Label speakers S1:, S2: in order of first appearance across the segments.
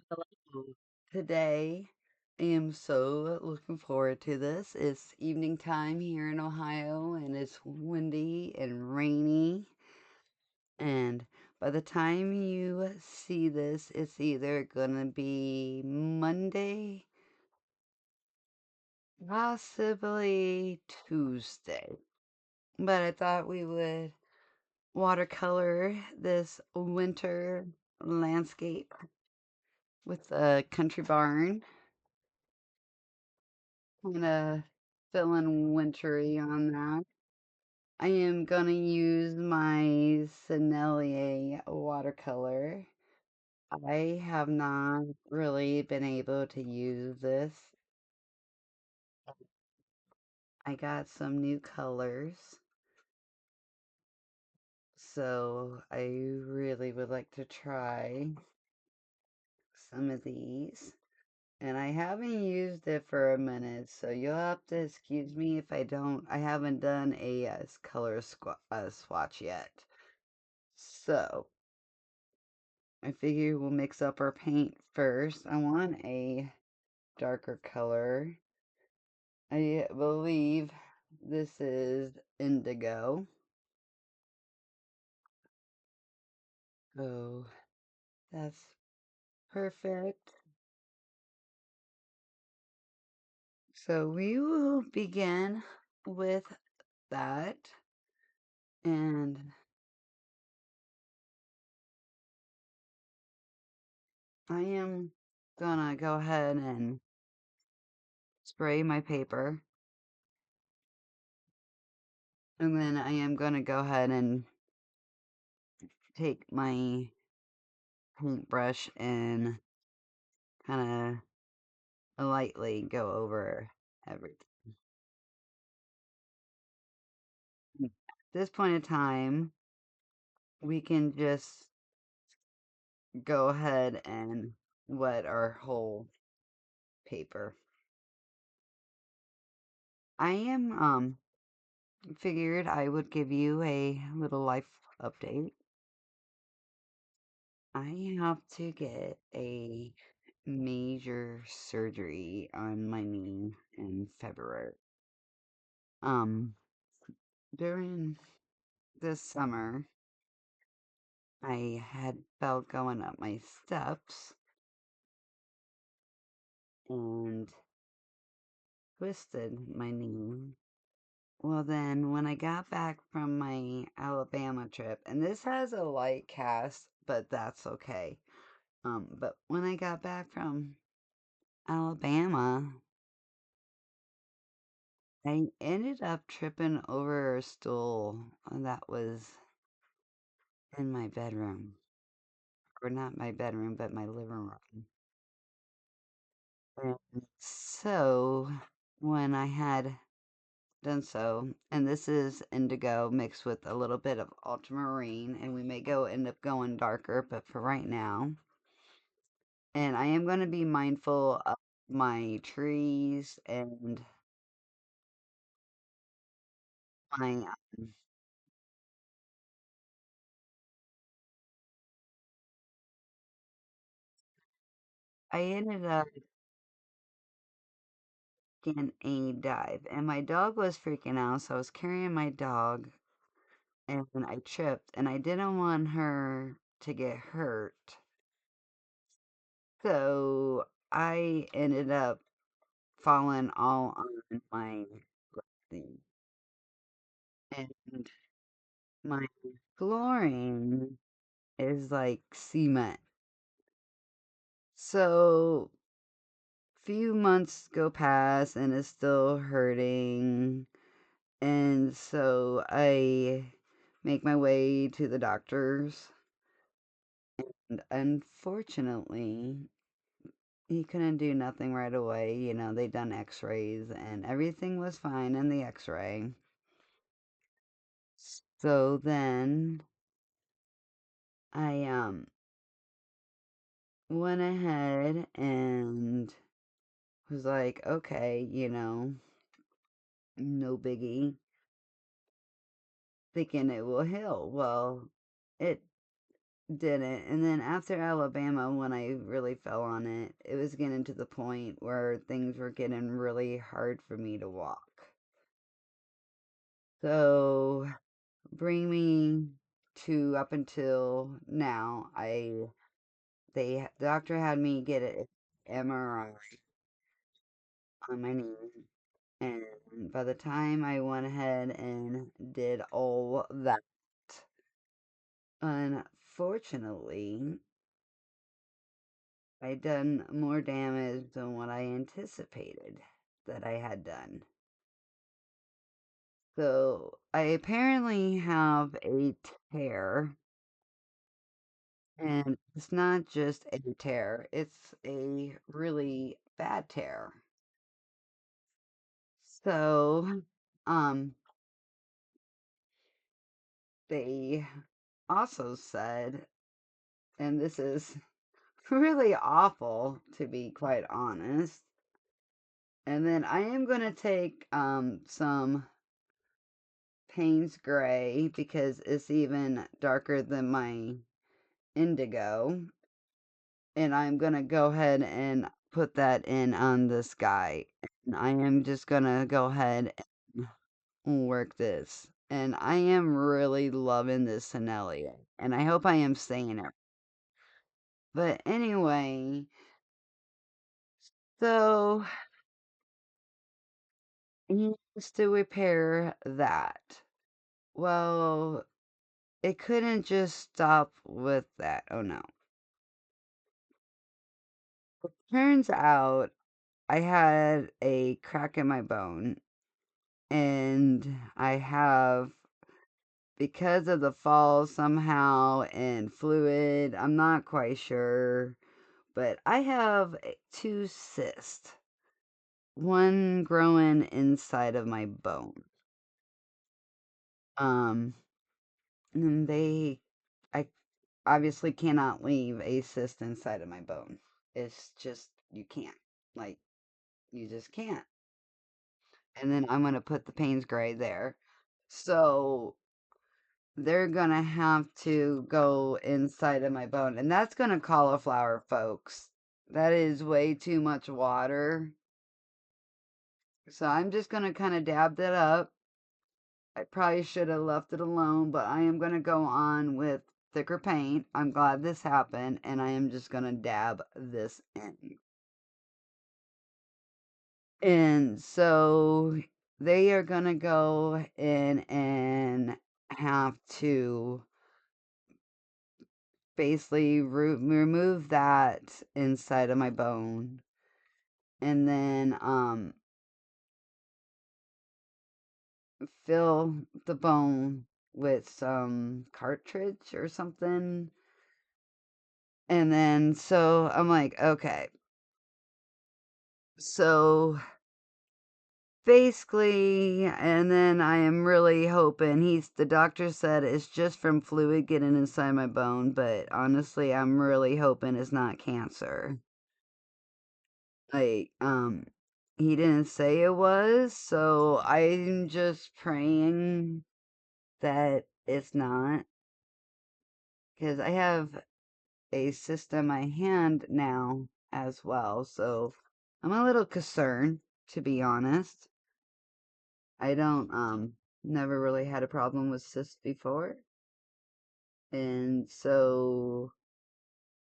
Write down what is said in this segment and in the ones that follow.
S1: Hello. Today, I am so looking forward to this. It's evening time here in Ohio, and it's windy and rainy. And by the time you see this, it's either gonna be Monday, possibly Tuesday. But I thought we would watercolor this winter landscape with a country barn. I'm gonna fill in wintry on that. I am gonna use my Sennelier watercolor. I have not really been able to use this. I got some new colors, so I really would like to try some of these. And I haven't used it for a minute, so you'll have to excuse me if I don't. I haven't done a color swatch yet. So, I figure we'll mix up our paint first. I want a darker color. I believe this is indigo. Oh, that's perfect. So we will begin with that. And I am gonna go ahead and spray my paper. And then I am gonna go ahead and take my paintbrush and kind of lightly go over everything. At this point in time, we can just go ahead and wet our whole paper. I am figured I would give you a little life update. I have to get a major surgery on my knee in February. Um, during this summer, I had fell going up my steps and twisted my knee. Well, then, when I got back from my Alabama trip, and this has a light cast, but that's okay. But when I got back from Alabama, I ended up tripping over a stool that was in my bedroom. Or not my bedroom, but my living room. And so, when I had done so, and this is indigo mixed with a little bit of ultramarine, and we may end up going darker, but for right now, and I am going to be mindful of my trees and my I ended up in a dive, and my dog was freaking out, so I was carrying my dog, and I tripped, and I didn't want her to get hurt, so I ended up falling all on my thing. And my flooring is like cement. So few months go past and it's still hurting. And so I make my way to the doctors. And unfortunately, he couldn't do nothing right away. You know, they done x-rays and everything was fine in the x-ray. So then I went ahead and was like, okay, no biggie, thinking it will heal. Well, it didn't. And then after Alabama, when I really fell on it, it was getting to the point where things were getting really hard for me to walk. So bring me to up until now. The doctor had me get an MRI on my knee, and by the time I went ahead and did all that, unfortunately, I done more damage than what I anticipated that I had done. So I apparently have a tear, and it's not just a tear, it's a really bad tear. So, um, they also said, and this is really awful to be quite honest, and then I am going to take some Payne's Gray because it's even darker than my indigo. And I'm going to go ahead and put that in on this guy. And I am just going to go ahead and work this. And I am really loving this Sennelier. And I hope I am saying it. But anyway, so he needs to repair that. Well, it couldn't just stop with that. Oh no. Turns out I had a crack in my bone, and I have, because of the fall somehow and fluid, I'm not quite sure, but I have two cysts, one growing inside of my bone. Um, and I obviously cannot leave a cyst inside of my bone. It's just, you can't. Like, you just can't. And then I'm going to put the Payne's Gray there. So they're going to have to go inside of my bone. And that's going to cauliflower, folks. That is way too much water. So I'm just going to kind of dab that up. I probably should have left it alone, but I am going to go on with thicker paint. I'm glad this happened, and I am just going to dab this in. And so they are going to go in and have to basically remove that inside of my bone, and then fill the bone with some cartridge or something. And then so I'm like, okay. So basically, and then I am really hoping, the doctor said it's just from fluid getting inside my bone, but honestly, I'm really hoping it's not cancer. Like, he didn't say it was, so I'm just praying that it's not, because I have a cyst on my hand now as well, so I'm a little concerned, to be honest. I don't, never really had a problem with cysts before, and so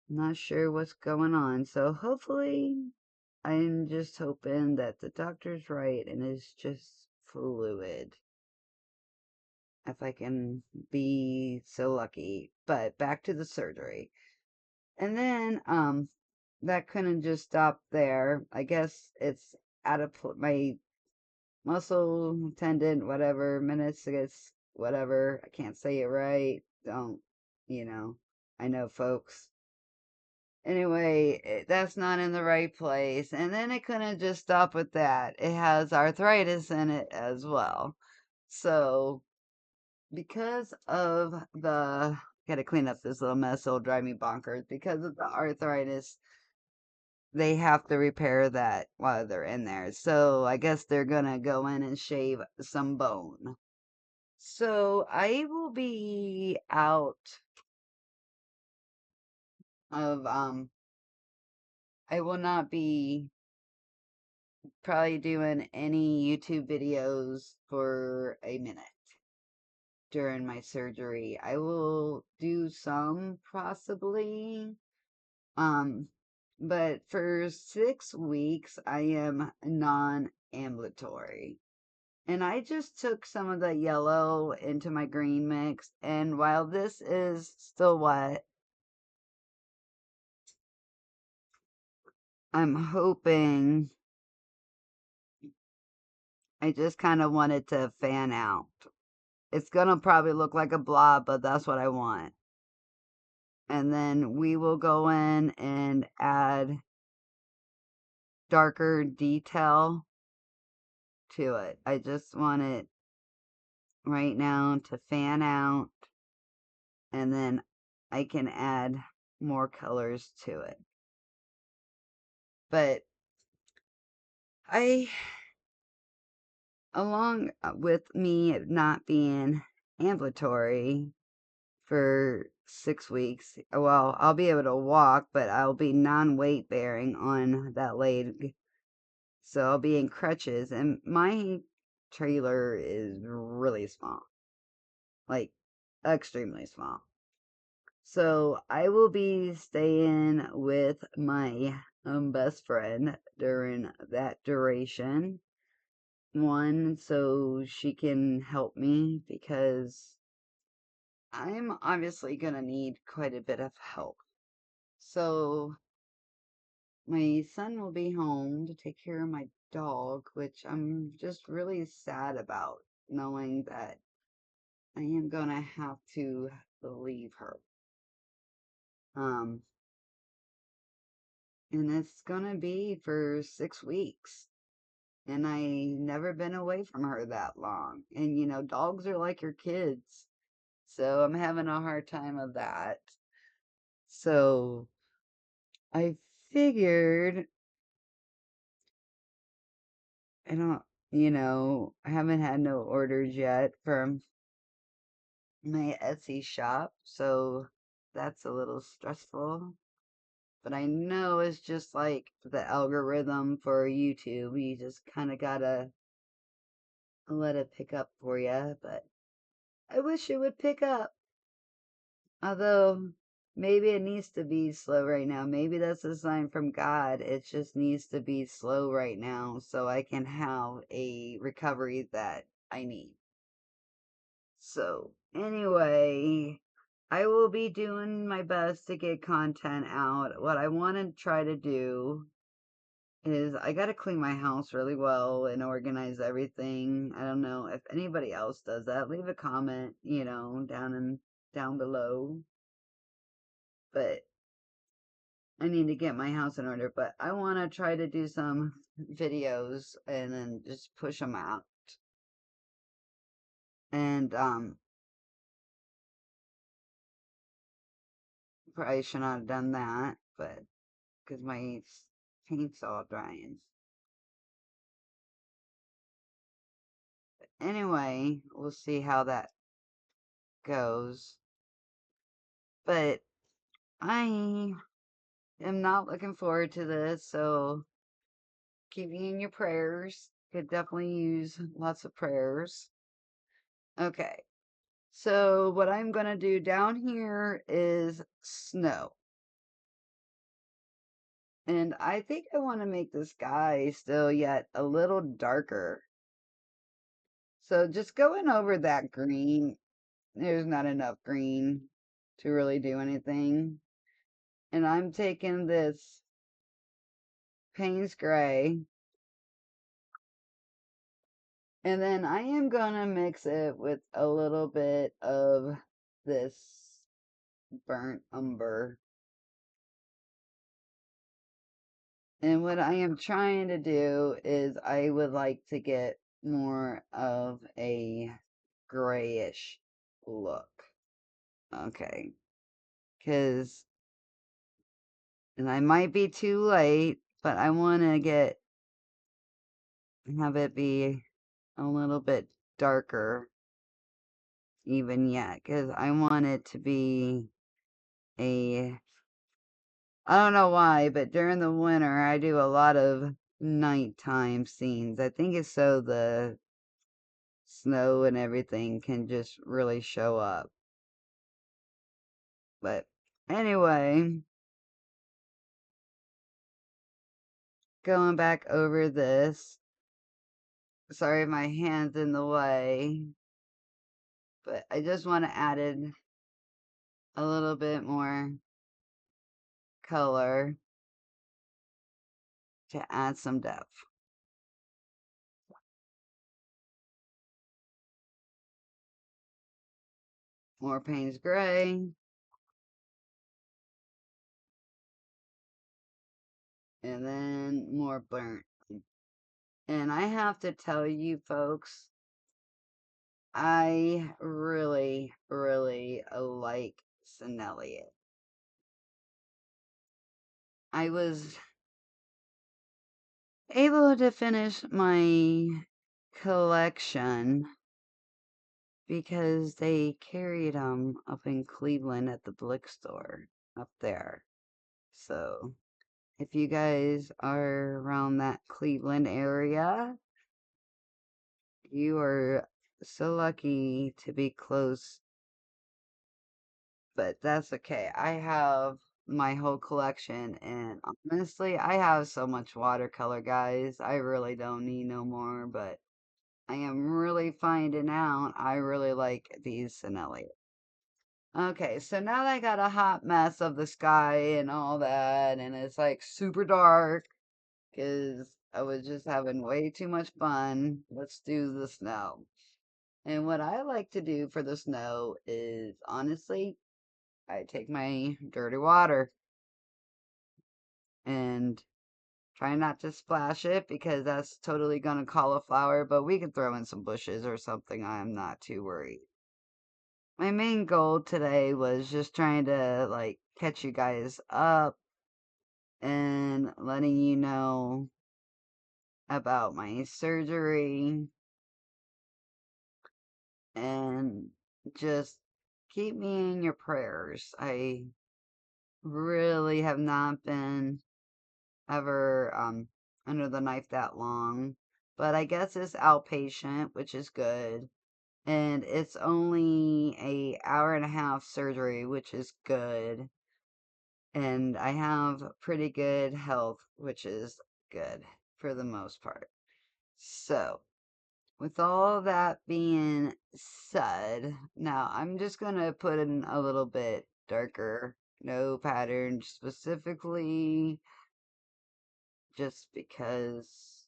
S1: I'm not sure what's going on, so hopefully I'm just hoping that the doctor's right and it's just fluid. If I can be so lucky. But back to the surgery. And then that couldn't just stop there. I guess it's out of my muscle tendon, whatever, meniscus, whatever. I can't say it right. Don't, you know, I know folks. Anyway, that's not in the right place. And then it couldn't just stop with that. It has arthritis in it as well. So, because of the, gotta clean up this little mess, it'll drive me bonkers. Because of the arthritis, they have to repair that while they're in there. So, I guess they're gonna go in and shave some bone. So, I will be out of I will not be probably doing any YouTube videos for a minute during my surgery. I will do some possibly, um, but for 6 weeks I am non-ambulatory. And I just took some of the yellow into my green mix, and while this is still wet, I'm hoping I just kind of want it to fan out. It's gonna probably look like a blob, but that's what I want. And then we will go in and add darker detail to it. I just want it right now to fan out, and then I can add more colors to it. But I, along with me not being ambulatory for 6 weeks, well, I'll be able to walk, but I'll be non-weight bearing on that leg. So I'll be in crutches, and my trailer is really small, like extremely small. So I will be staying with my best friend during that duration. One, so she can help me because I'm obviously gonna need quite a bit of help. So my son will be home to take care of my dog, which I'm just really sad about, knowing that I am gonna have to leave her. Um, and it's gonna be for 6 weeks. And I never been away from her that long. And dogs are like your kids. So I'm having a hard time of that. So I figured I don't, I haven't had no orders yet from my Etsy shop, so that's a little stressful. But I know it's just like the algorithm for YouTube. You just kind of gotta let it pick up for you. But I wish it would pick up. Although, maybe it needs to be slow right now. Maybe that's a sign from God. It just needs to be slow right now so I can have a recovery that I need. So, anyway, I will be doing my best to get content out. What I want to try to do is I got to clean my house really well and organize everything. I don't know if anybody else does that. Leave a comment, down below. But I need to get my house in order, but I want to try to do some videos and then just push them out. And probably should not have done that, but because my paint's all drying. Anyway, we'll see how that goes. But I am not looking forward to this, so keep me in your prayers. Could definitely use lots of prayers. Okay, so what I'm gonna do down here is snow. And I think I want to make the sky still yet a little darker. So just going over that green, there's not enough green to really do anything. And I'm taking this Payne's Gray, and then I am gonna mix it with a little bit of this burnt umber. And what I am trying to do is I would like to get more of a grayish look. Okay. Because, and I might be too late, but I want to have it be a little bit darker even yet. Because I want it to be a I don't know why, but during the winter I do a lot of nighttime scenes. I think it's so the snow and everything can just really show up. But anyway, going back over this. Sorry if my hand's in the way, but I just want to add in a little bit more color to add some depth. More Payne's Gray, and then more burnt. And I have to tell you folks, I really, really like Elliott. I was able to finish my collection because they carried them up in Cleveland at the Blick store up there. So if you guys are around that Cleveland area, you are so lucky to be close, but that's okay. I have my whole collection, and honestly, I have so much watercolor, guys. I really don't need no more, but I am really finding out I really like these Sinelli. Okay, so now that I got a hot mess of the sky and all that, and it's like super dark because I was just having way too much fun. Let's do the snow. And what I like to do for the snow is honestly, I take my dirty water and try not to splash it because that's totally gonna cauliflower, but we can throw in some bushes or something. I'm not too worried. My main goal today was just trying to like catch you guys up and letting you know about my surgery and just keep me in your prayers. I really have not been ever under the knife that long, but I guess it's outpatient, which is good. And it's only a hour and a half surgery, which is good. And I have pretty good health, which is good for the most part. So, with all that being said, now I'm just gonna put in a little bit darker, no pattern specifically, just because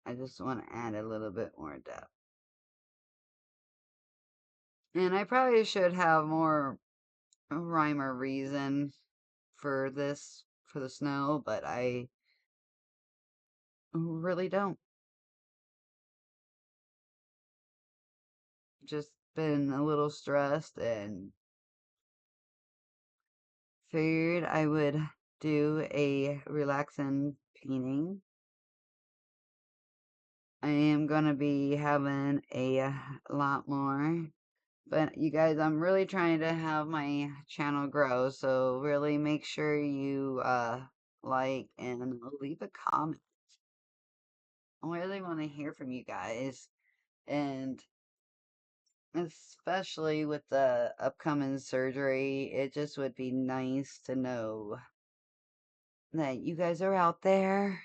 S1: I just want to add a little bit more depth. And I probably should have more rhyme or reason for this, for the snow, but I really don't. Just been a little stressed and figured I would do a relaxing painting. I am going to be having a lot more. But you guys, I'm really trying to have my channel grow, so really make sure you like and leave a comment. I really want to hear from you guys, and especially with the upcoming surgery, it just would be nice to know that you guys are out there,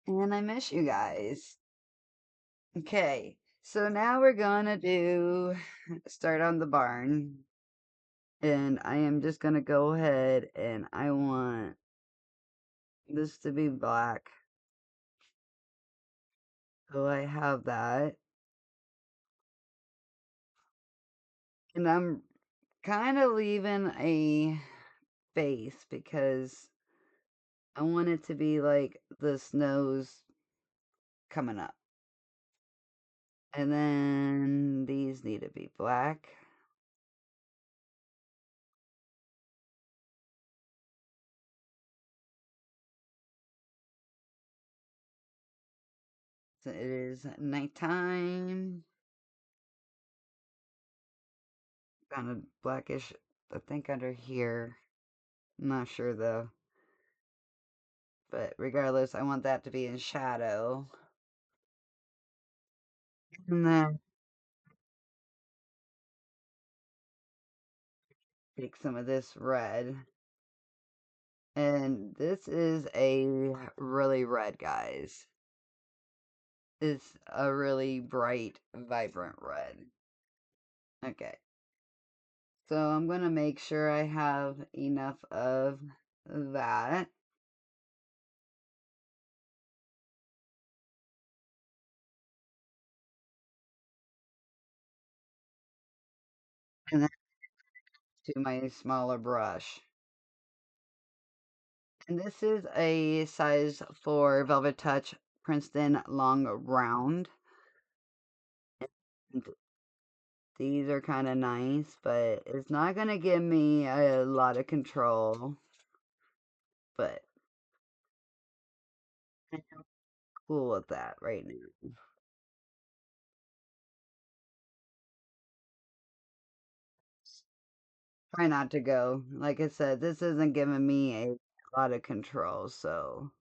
S1: and I miss you guys. Okay, so now we're gonna do start on the barn. And I am just gonna go ahead and I want this to be black. So I have that. And I'm kind of leaving a base because I want it to be like the snow's coming up. And then these need to be black. So it is nighttime. Kind of blackish I think under here. I'm not sure though. But regardless, I want that to be in shadow. And then take some of this red. And this is a really red, guys. It's a really bright, vibrant red. Okay. So I'm going to make sure I have enough of that. And then to my smaller brush. And this is a size 4 Velvet Touch Princeton Long Round. And these are kind of nice, but it's not going to give me a lot of control. But I'm cool with that right now. Try not to go. Like I said, this isn't giving me a lot of control, so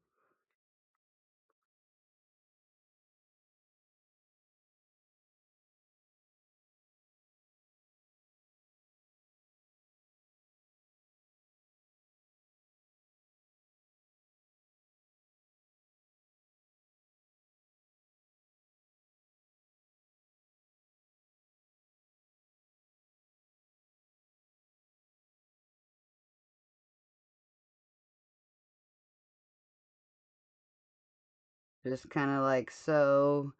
S1: just kind of like so.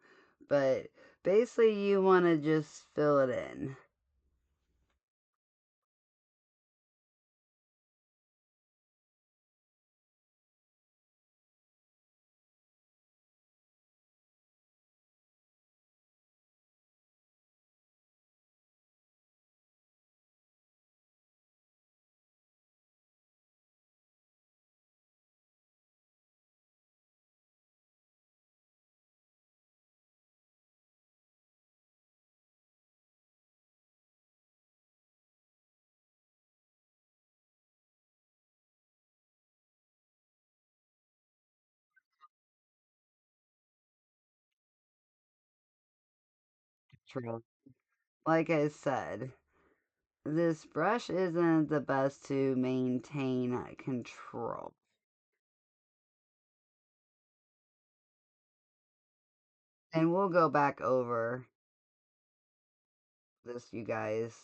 S1: But basically, you want to just fill it in. True. Like I said, this brush isn't the best to maintain control. And we'll go back over this, you guys.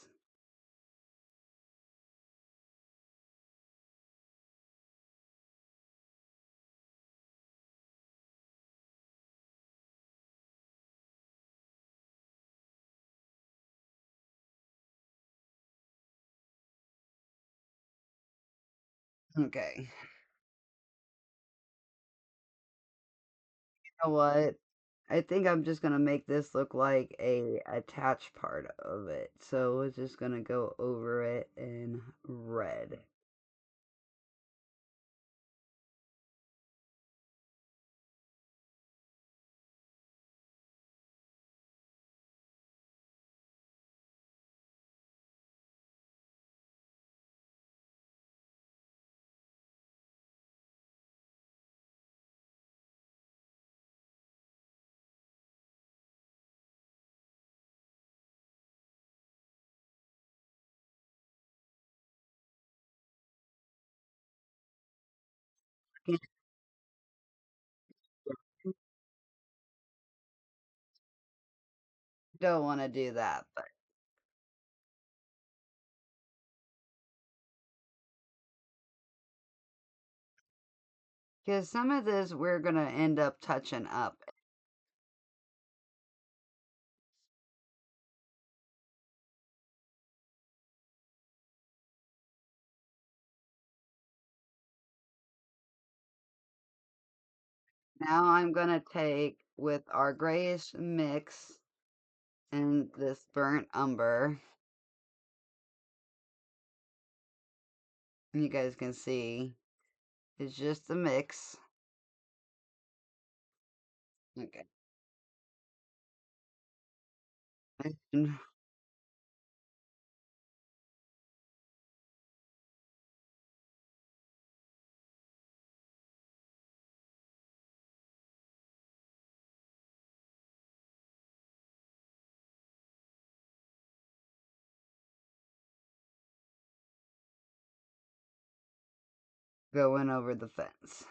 S1: Okay. You know what? I think I'm just gonna make this look like a attached part of it. So we're just gonna go over it in red. You don't want to do that, but because some of this we're gonna end up touching up. Now I'm gonna take with our grayish mix and this burnt umber. You guys can see it's just a mix. Okay. And going over the fence.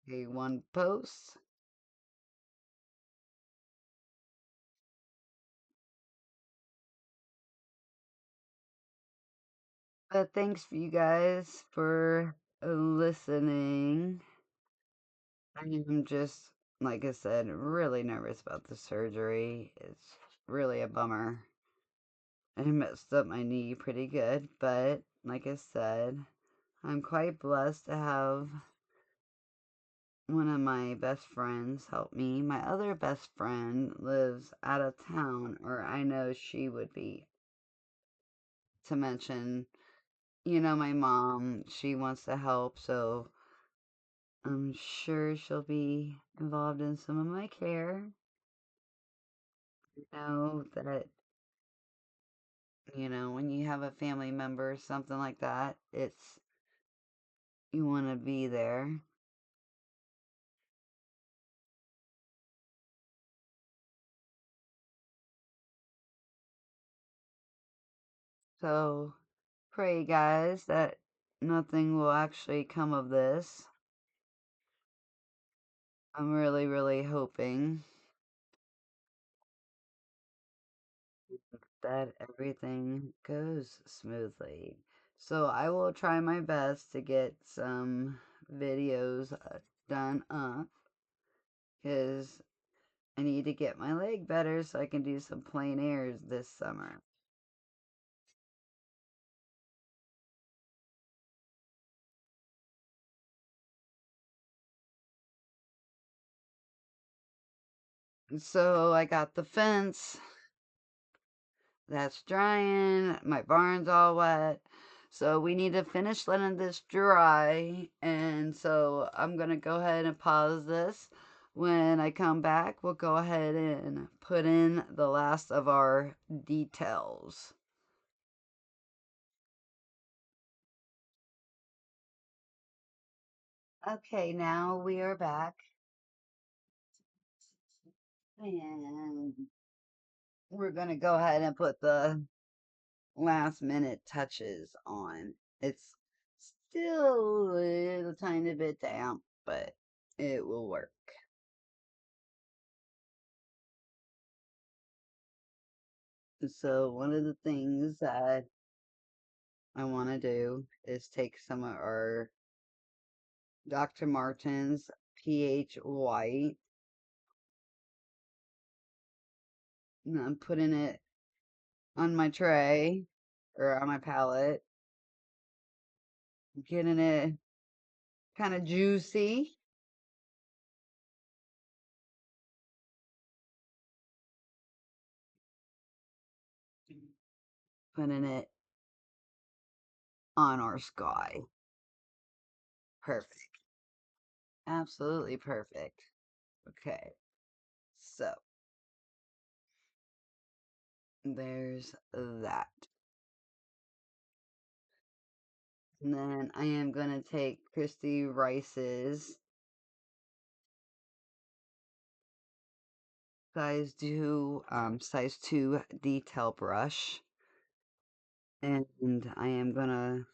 S1: Okay, one post. But thanks for you guys for listening. I am just, like I said, really nervous about the surgery. It's really a bummer. I messed up my knee pretty good, but like I said, I'm quite blessed to have one of my best friends help me. My other best friend lives out of town, or I know she would be. To mention, my mom, she wants to help, so I'm sure she'll be involved in some of my care. Know that, when you have a family member, something like that, you want to be there. So pray, guys, that nothing will actually come of this. I'm really, really hoping that everything goes smoothly. So I will try my best to get some videos done up because I need to get my leg better so I can do some plein airs this summer. So I got the fence that's drying, my barn's all wet. So we need to finish letting this dry. And so I'm going to go ahead and pause this. When I come back, we'll go ahead and put in the last of our details. Okay, now we are back. And we're going to go ahead and put the last minute touches on. It's still a little tiny bit damp, but it will work. So one of the things that I want to do is take some of our Dr. Martens pH white, and I'm putting it on my tray or on my palette, getting it kind of juicy, putting it on our sky. Perfect. Absolutely perfect. Okay. So there's that. And then I am going to take Christy Rice's size 2 detail brush. And I am going to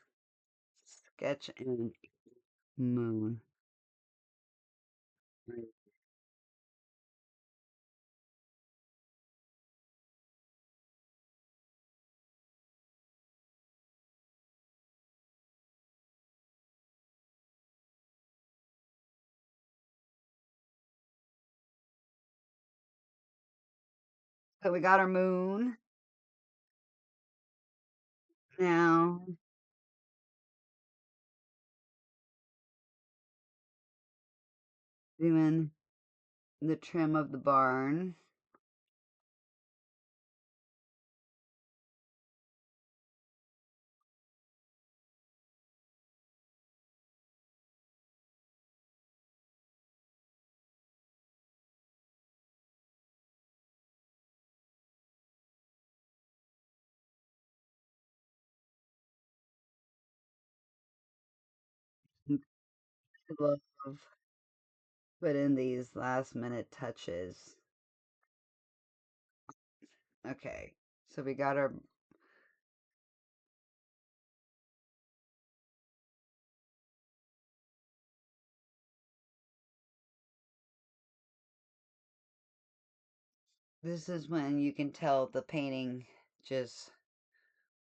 S1: sketch in moon. So we got our moon. Now, doing the trim of the barn. Love put in these last minute touches. Okay, so we got our This is when you can tell the painting just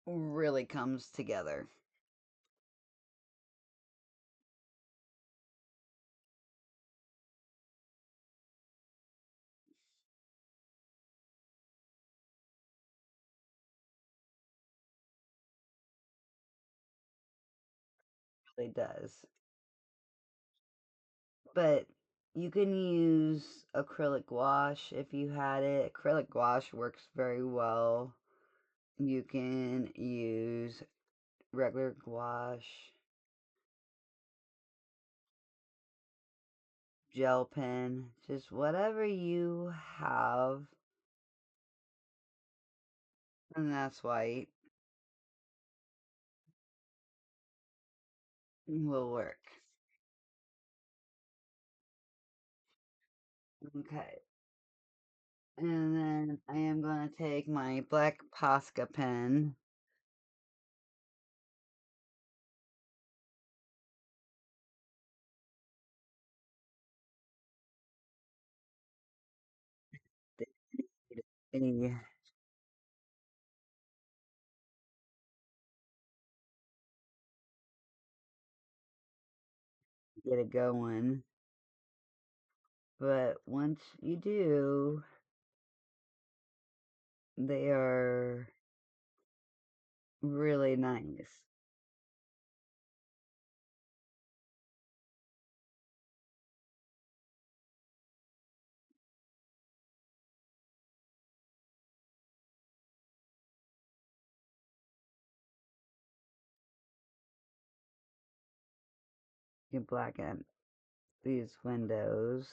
S1: really comes together. It really does. But you can use acrylic gouache if you had it. Acrylic gouache works very well. You can use regular gouache, gel pen, just whatever you have. And that's white will work. Okay. And then I am going to take my black Posca pen. Get it going. But once you do, they are really nice. You can blacken these windows.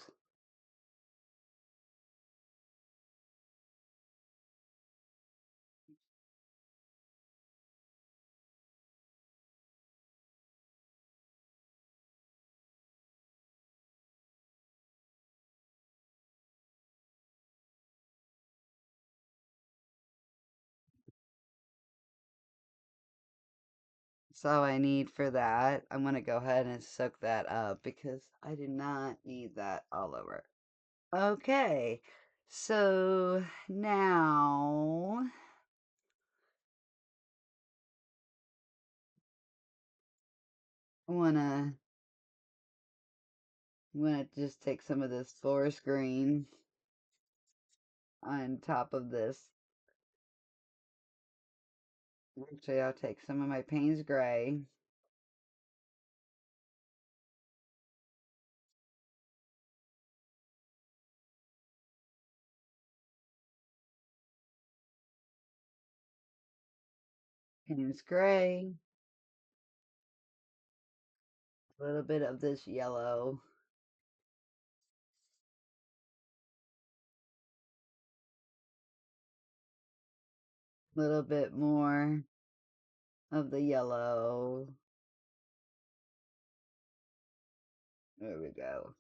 S1: That's all I need for that. I'm going to go ahead and soak that up because I do not need that all over. Okay, so now I wanna just take some of this forest green on top of this. Actually, I'll take some of my Payne's gray. Payne's gray. A little bit of this yellow. A little bit more of the yellow. There we go.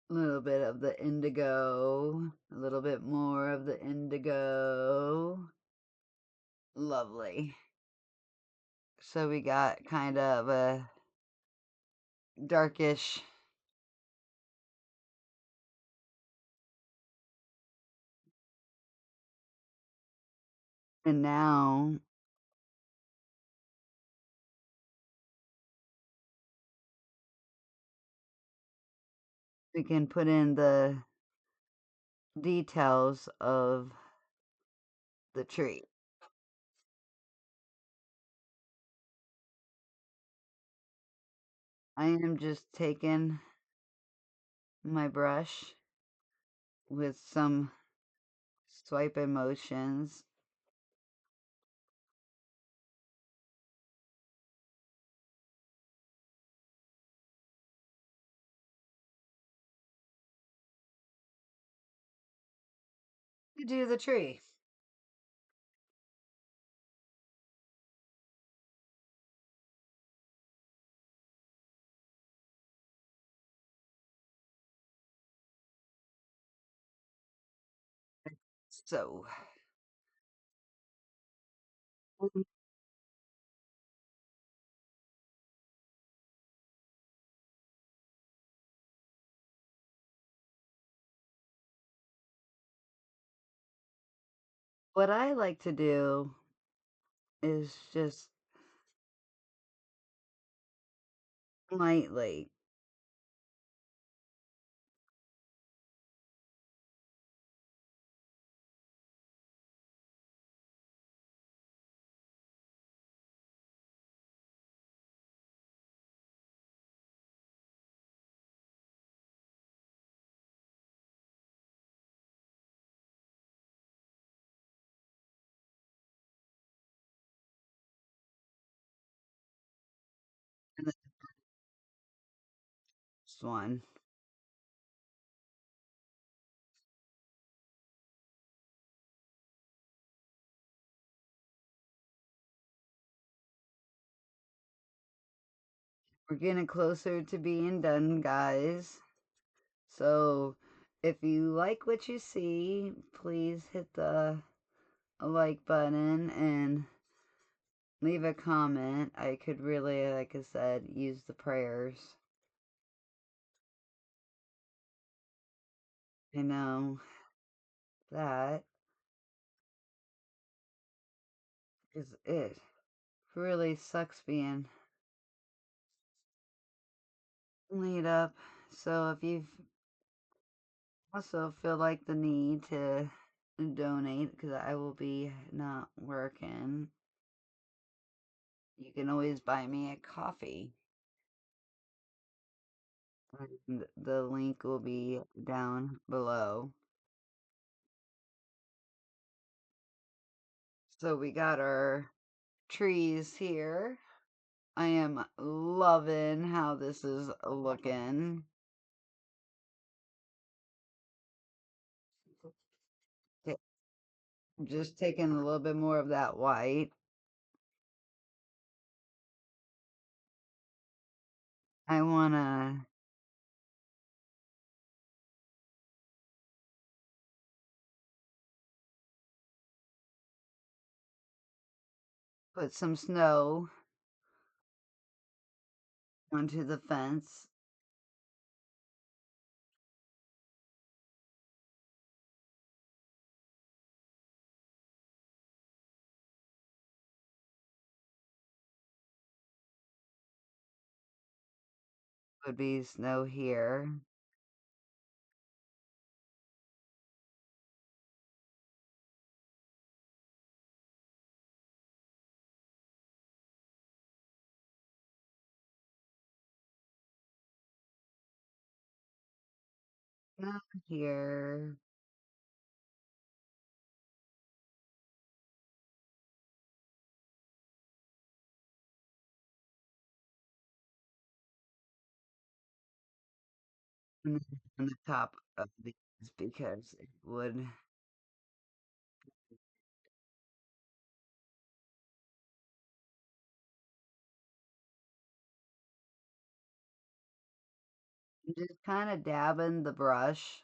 S1: A little bit of the indigo. A little bit more of the indigo. Lovely. So we got kind of a darkish. And now we can put in the details of the tree. I am just taking my brush with some swipe motions. To do the tree. So What I like to do is just lightly. And this one. We're getting closer to being done, guys. So if you like what you see, please hit the like button and leave a comment. I could really, like I said, use the prayers. I know that is it. Really sucks being laid up. So if you also feel like the need to donate, because I will be not working, you can always buy me a coffee. And the link will be down below. So we got our trees here. I am loving how this is looking. Okay, just taking a little bit more of that white. I want to put some snow onto the fence. Would be snow here. Not here. And then on the top of these because it would. Just kind of dabbing the brush.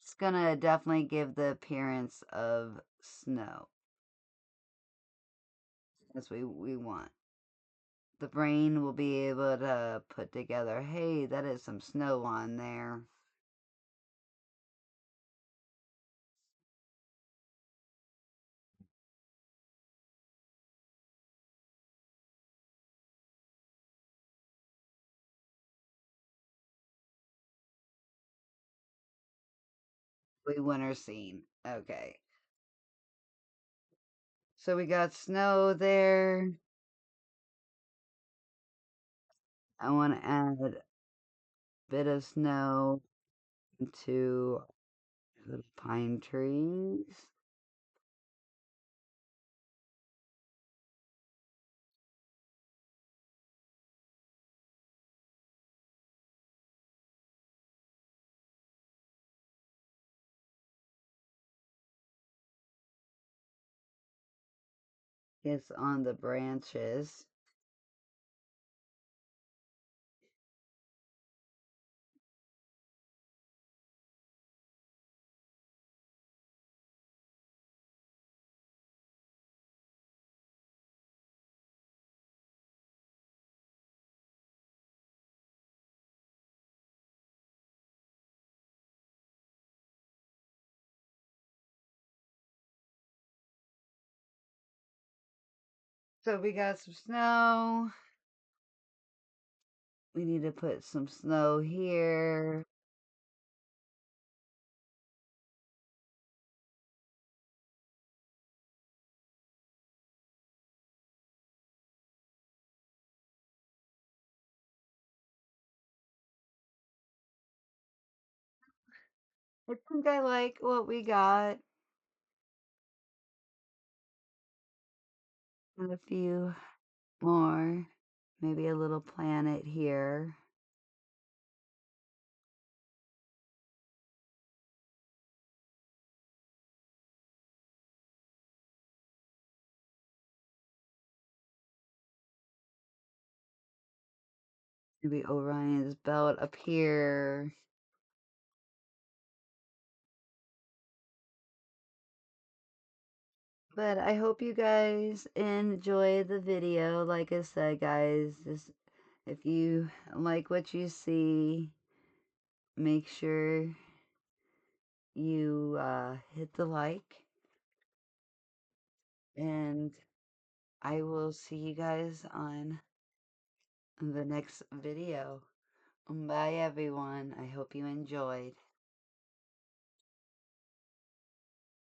S1: It's gonna definitely give the appearance of snow as we want. The brain will be able to put together, hey, that is some snow on there. Winter scene. Okay. So we got snow there. I want to add a bit of snow to the pine trees. It's on the branches. So we got some snow. We need to put some snow here. I think I like what we got. And a few more. Maybe a little planet here. Maybe Orion's belt up here. But I hope you guys enjoy the video. Like I said, guys, just if you like what you see, make sure you hit the like. And I will see you guys on the next video. Bye, everyone. I hope you enjoyed.